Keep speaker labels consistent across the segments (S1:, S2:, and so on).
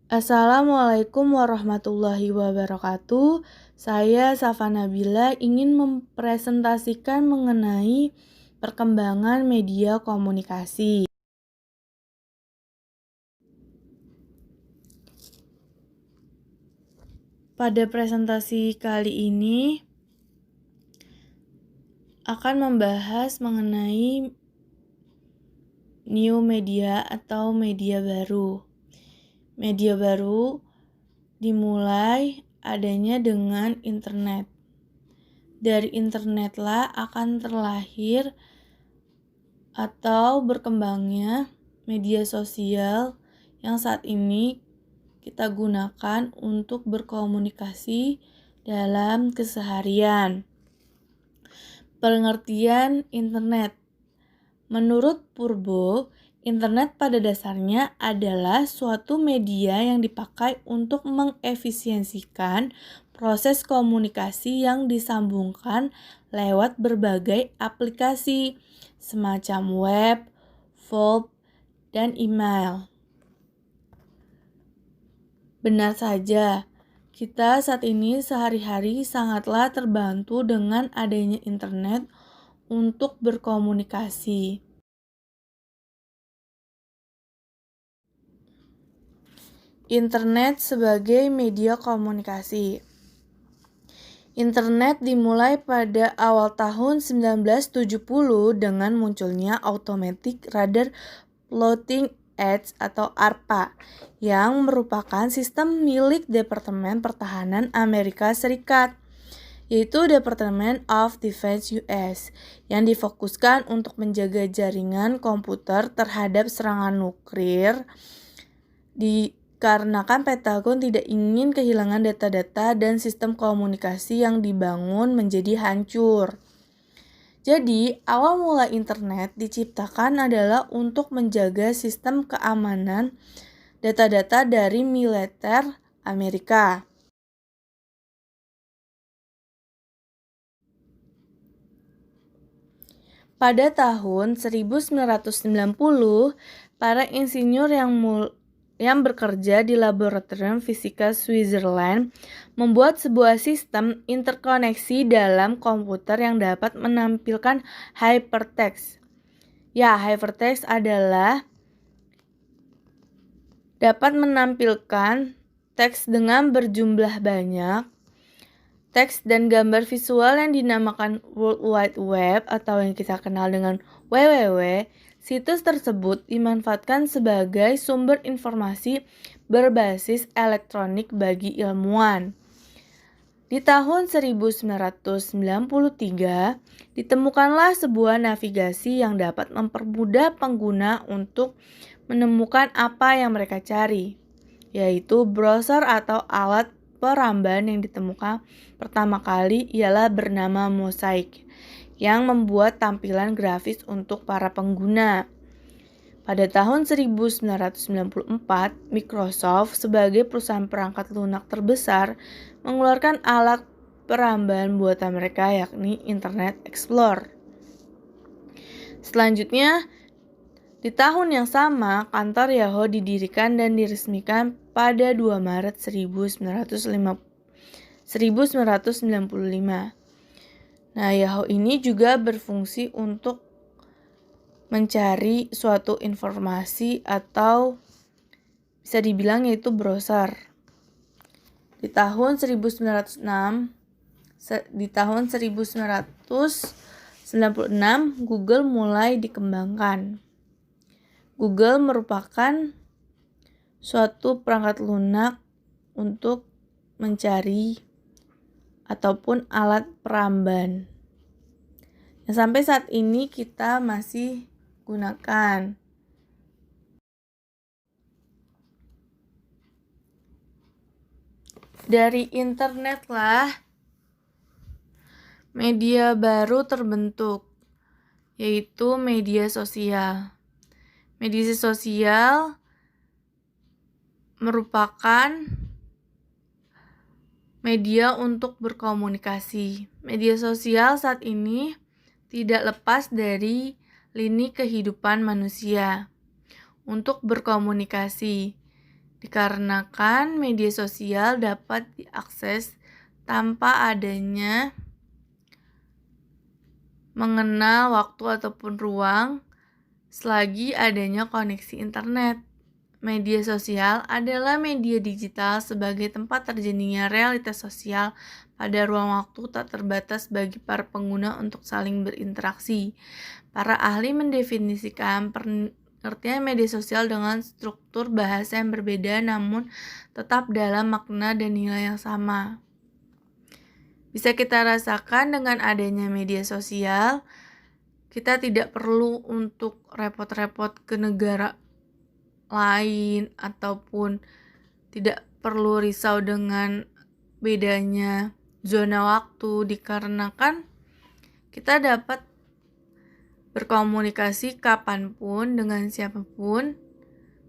S1: Assalamualaikum warahmatullahi wabarakatuh. Saya Safa Nabila ingin mempresentasikan mengenai perkembangan media komunikasi. Pada presentasi kali ini akan membahas mengenai new media atau media baru. Media baru dimulai adanya dengan internet. Dari internetlah akan terlahir atau berkembangnya media sosial yang saat ini kita gunakan untuk berkomunikasi dalam keseharian. Pengertian internet. Menurut Purbo, internet pada dasarnya adalah suatu media yang dipakai untuk mengefisiensikan proses komunikasi yang disambungkan lewat berbagai aplikasi semacam web, phone, dan email. Benar saja, kita saat ini sehari-hari sangatlah terbantu dengan adanya internet untuk berkomunikasi. Internet sebagai media komunikasi. Internet dimulai pada awal tahun 1970 dengan munculnya Automatic Radar Floating Edge atau ARPA yang merupakan sistem milik Departemen Pertahanan Amerika Serikat, yaitu Department of Defense US, yang difokuskan untuk menjaga jaringan komputer terhadap serangan nuklir dikarenakan Pentagon tidak ingin kehilangan data-data dan sistem komunikasi yang dibangun menjadi hancur. Jadi, awal mula internet diciptakan adalah untuk menjaga sistem keamanan data-data dari militer Amerika. Pada tahun 1990, para insinyur yang bekerja di Laboratorium Fisika Switzerland membuat sebuah sistem interkoneksi dalam komputer yang dapat menampilkan hypertext. Hypertext adalah dapat menampilkan teks dengan berjumlah banyak, teks dan gambar visual yang dinamakan World Wide Web atau yang kita kenal dengan www. Situs tersebut dimanfaatkan sebagai sumber informasi berbasis elektronik bagi ilmuwan. Di tahun 1993, ditemukanlah sebuah navigasi yang dapat mempermudah pengguna untuk menemukan apa yang mereka cari, yaitu browser atau alat peramban yang ditemukan pertama kali ialah bernama Mosaic, yang membuat tampilan grafis untuk para pengguna. Pada tahun 1994, Microsoft sebagai perusahaan perangkat lunak terbesar mengeluarkan alat peramban buatan mereka yakni Internet Explorer. Selanjutnya, di tahun yang sama, kantor Yahoo didirikan dan diresmikan pada 2 Maret 1995. Nah, Yahoo ini juga berfungsi untuk mencari suatu informasi atau bisa dibilang yaitu browser. Di tahun 1996, Google mulai dikembangkan. Google merupakan suatu perangkat lunak untuk mencari ataupun alat peramban yang sampai saat ini kita masih gunakan. Dari internetlah media baru terbentuk, yaitu media sosial. Media sosial merupakan media untuk berkomunikasi. Media sosial saat ini tidak lepas dari lini kehidupan manusia untuk berkomunikasi. dikarenakan media sosial dapat diakses tanpa adanya mengenal waktu ataupun ruang selagi adanya koneksi internet. Media sosial adalah media digital sebagai tempat terjadinya realitas sosial pada ruang waktu tak terbatas bagi para pengguna untuk saling berinteraksi. Para ahli mendefinisikan pengertian media sosial dengan struktur bahasa yang berbeda namun tetap dalam makna dan nilai yang sama. Bisa kita rasakan dengan adanya media sosial, kita tidak perlu untuk repot-repot ke negara lain ataupun tidak perlu risau dengan bedanya zona waktu, dikarenakan kita dapat berkomunikasi kapanpun dengan siapapun,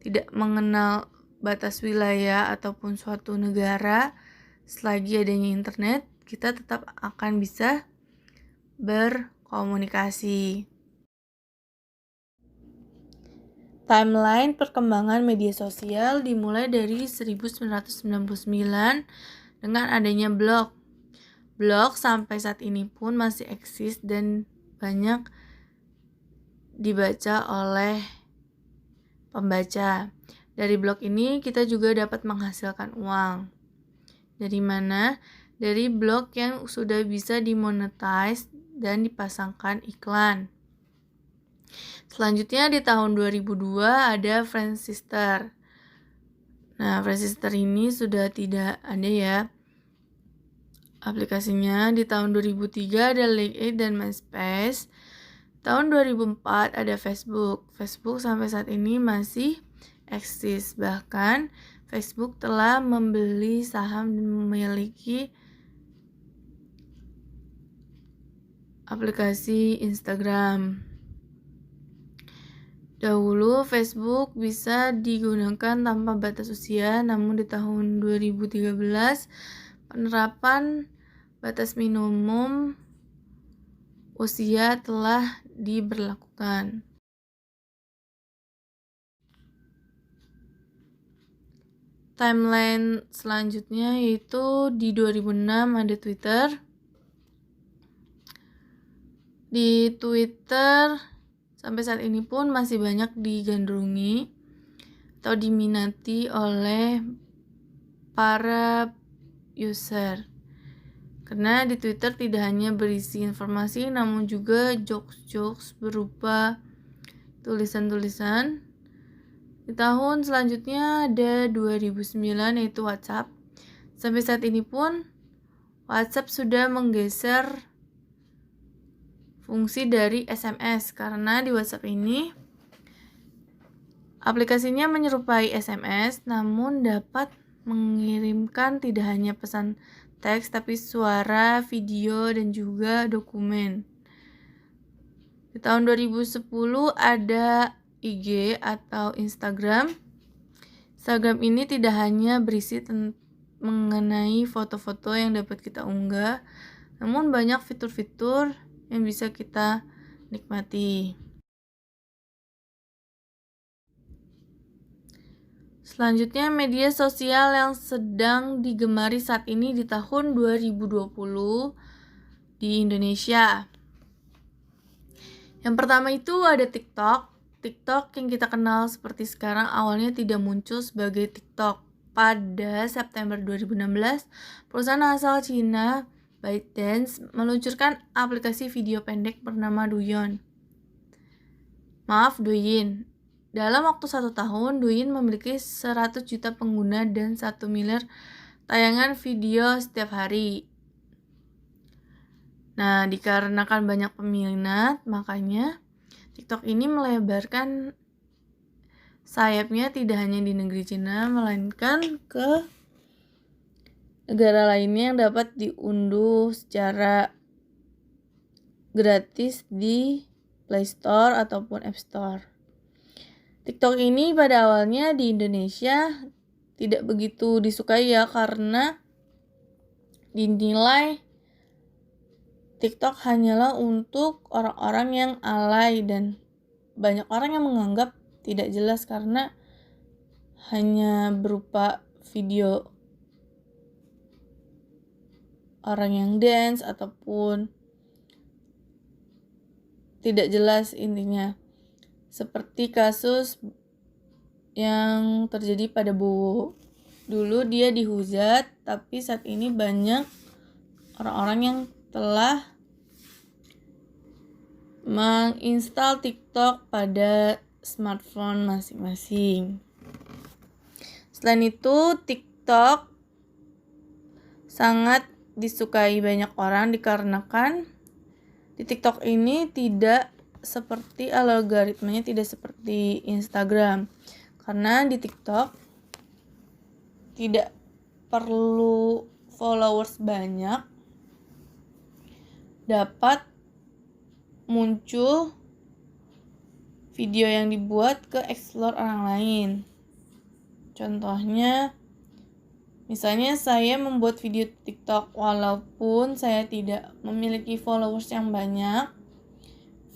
S1: tidak mengenal batas wilayah ataupun suatu negara. Selagi adanya internet, kita tetap akan bisa berkomunikasi. Timeline perkembangan media sosial dimulai dari 1999 dengan adanya blog. Blog sampai saat ini pun masih eksis dan banyak dibaca oleh pembaca. Dari blog ini kita juga dapat menghasilkan uang. Dari mana? Dari blog yang sudah bisa dimonetize dan dipasangkan iklan. Selanjutnya di tahun 2002 ada Friendster. Nah, Friendster ini sudah tidak ada ya aplikasinya. Di tahun 2003 ada LinkedIn dan MySpace. Tahun 2004 ada Facebook. Facebook sampai saat ini masih eksis. Bahkan Facebook telah membeli saham dan memiliki aplikasi Instagram. Dahulu Facebook bisa digunakan tanpa batas usia, namun di tahun 2013 penerapan batas minimum usia telah diberlakukan. Timeline selanjutnya yaitu di 2006 ada Twitter. Di Twitter sampai saat ini pun masih banyak digandrungi atau diminati oleh para user. Karena di Twitter tidak hanya berisi informasi namun juga jokes-jokes berupa tulisan-tulisan. Di tahun selanjutnya ada 2009 yaitu WhatsApp. Sampai saat ini pun WhatsApp sudah menggeser fungsi dari SMS karena di WhatsApp ini aplikasinya menyerupai SMS namun dapat mengirimkan tidak hanya pesan teks tapi suara, video dan juga dokumen. Di tahun 2010 ada IG atau Instagram. Instagram ini tidak hanya berisi mengenai foto-foto yang dapat kita unggah, namun banyak fitur-fitur yang bisa kita nikmati. Selanjutnya media sosial yang sedang digemari saat ini di tahun 2020 di Indonesia. Yang pertama itu ada TikTok. TikTok yang kita kenal seperti sekarang awalnya tidak muncul sebagai TikTok. Pada September 2016, perusahaan asal Cina ByteDance meluncurkan aplikasi video pendek bernama Douyin. Dalam waktu 1 tahun, Douyin memiliki 100 juta pengguna dan 1 miliar tayangan video setiap hari. Nah, dikarenakan banyak peminat, makanya TikTok ini melebarkan sayapnya tidak hanya di negeri Cina, melainkan ke negara lainnya yang dapat diunduh secara gratis di Play Store ataupun App Store. TikTok ini pada awalnya di Indonesia tidak begitu disukai ya karena dinilai TikTok hanyalah untuk orang-orang yang alay dan banyak orang yang menganggap tidak jelas karena hanya berupa video orang yang dance ataupun tidak jelas intinya. Seperti kasus yang terjadi pada Bowo. Dulu dia dihujat, tapi saat ini banyak orang-orang yang telah menginstal TikTok pada smartphone masing-masing. Selain itu, TikTok sangat disukai banyak orang dikarenakan di TikTok ini tidak seperti algoritmanya, tidak seperti Instagram. Karena di TikTok tidak perlu followers banyak dapat muncul video yang dibuat ke explore orang lain. Contohnya, misalnya saya membuat video TikTok walaupun saya tidak memiliki followers yang banyak,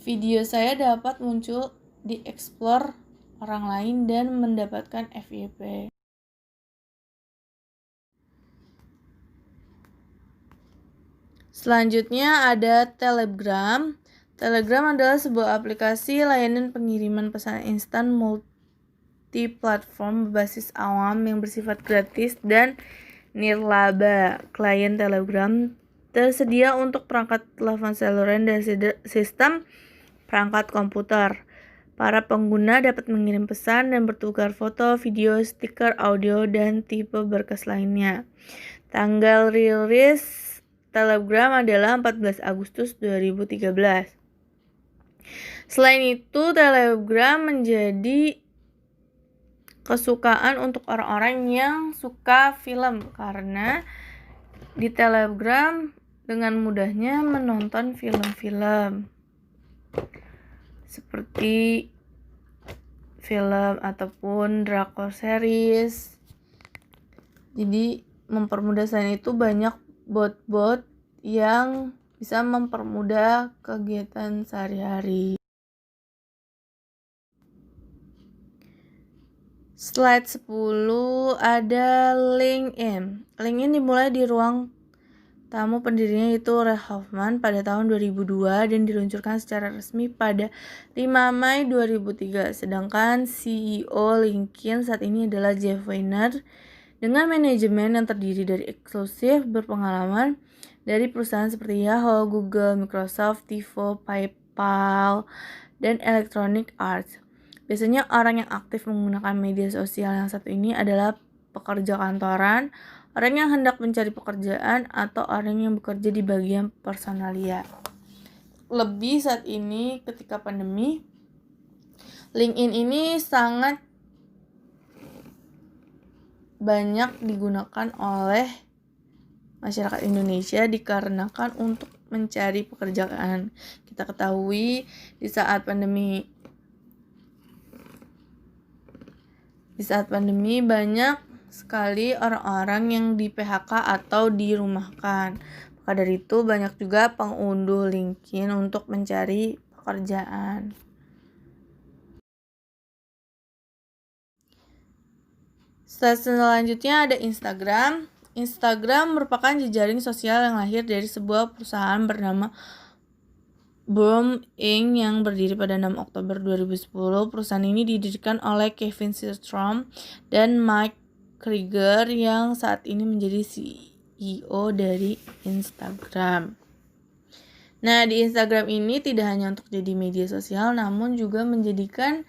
S1: video saya dapat muncul di explore orang lain dan mendapatkan FYP. Selanjutnya ada Telegram. Telegram adalah sebuah aplikasi layanan pengiriman pesan instan multi-platform berbasis awam yang bersifat gratis dan nirlaba. Klien Telegram tersedia untuk perangkat telepon seluler dan sistem perangkat komputer. Para pengguna dapat mengirim pesan dan bertukar foto, video, stiker, audio, dan tipe berkas lainnya. Tanggal rilis Telegram adalah 14 Agustus 2013. Selain itu, Telegram menjadi kesukaan untuk orang-orang yang suka film karena di Telegram dengan mudahnya menonton film-film seperti film ataupun drakor series. Jadi mempermudah. Selain itu banyak bot-bot yang bisa mempermudah kegiatan sehari-hari. Slide 10 ada LinkedIn. LinkedIn dimulai di ruang tamu pendirinya yaitu Reid Hoffman pada tahun 2002 dan diluncurkan secara resmi pada 5 Mei 2003. Sedangkan CEO LinkedIn saat ini adalah Jeff Weiner dengan manajemen yang terdiri dari eksklusif berpengalaman dari perusahaan seperti Yahoo, Google, Microsoft, TiVo, PayPal, dan Electronic Arts. Biasanya orang yang aktif menggunakan media sosial yang satu ini adalah pekerja kantoran, orang yang hendak mencari pekerjaan, atau orang yang bekerja di bagian personalia. Lebih saat ini ketika pandemi, LinkedIn ini sangat banyak digunakan oleh masyarakat Indonesia dikarenakan untuk mencari pekerjaan. Kita ketahui di saat pandemi banyak sekali orang-orang yang di PHK atau dirumahkan. Maka dari itu banyak juga pengunduh LinkedIn untuk mencari pekerjaan. Selanjutnya ada Instagram. Instagram merupakan jejaring sosial yang lahir dari sebuah perusahaan bernama Boom Inc. yang berdiri pada 6 Oktober 2010. Perusahaan ini didirikan oleh Kevin Systrom dan Mike Krieger yang saat ini menjadi CEO dari Instagram. Nah, di Instagram ini tidak hanya untuk jadi media sosial, namun juga menjadikan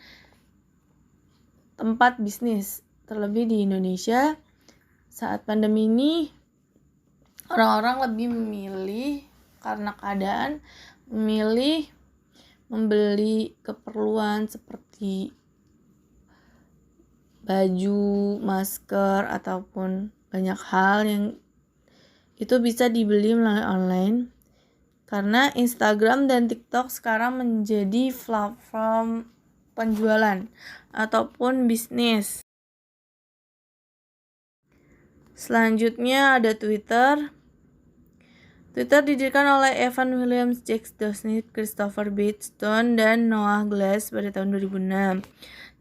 S1: tempat bisnis. Terlebih di Indonesia, saat pandemi ini, orang-orang lebih memilih karena keadaan memilih membeli keperluan seperti baju, masker, ataupun banyak hal yang itu bisa dibeli melalui online. Karena Instagram dan TikTok sekarang menjadi platform penjualan ataupun bisnis. Selanjutnya ada Twitter. Twitter didirikan oleh Evan Williams, Jack Dorsey, Christopher Bates Stone, dan Noah Glass pada tahun 2006.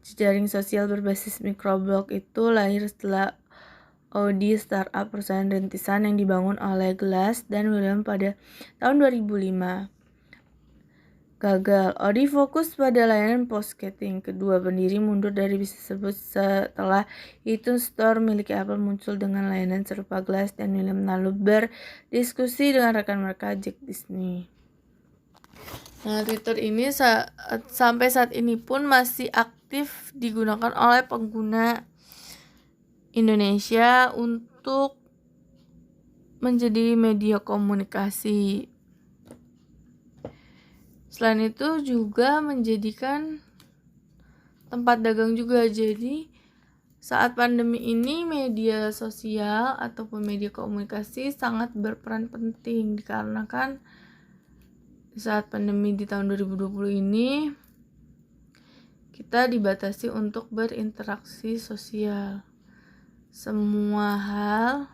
S1: Jejaring sosial berbasis microblog itu lahir setelah Audi, startup perusahaan rintisan yang dibangun oleh Glass dan William pada tahun 2005. Gagal. Audi fokus pada layanan postcarding. Kedua pendiri mundur dari bisnis tersebut setelah iTunes Store milik Apple muncul dengan layanan serupa. Glass dan William lalu berdiskusi dengan rekan mereka Jack Disney. Nah, Twitter ini sampai saat ini pun masih aktif digunakan oleh pengguna Indonesia untuk menjadi media komunikasi. Selain itu juga menjadikan tempat dagang juga. Jadi saat pandemi ini media sosial ataupun media komunikasi sangat berperan penting dikarenakan saat pandemi di tahun 2020 ini kita dibatasi untuk berinteraksi sosial. Semua hal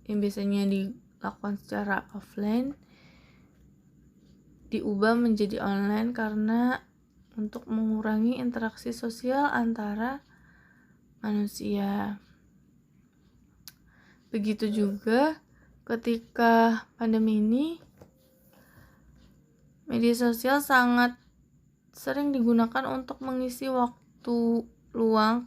S1: yang biasanya dilakukan secara offline diubah menjadi online karena untuk mengurangi interaksi sosial antara manusia. Begitu juga ketika pandemi ini media sosial sangat sering digunakan untuk mengisi waktu luang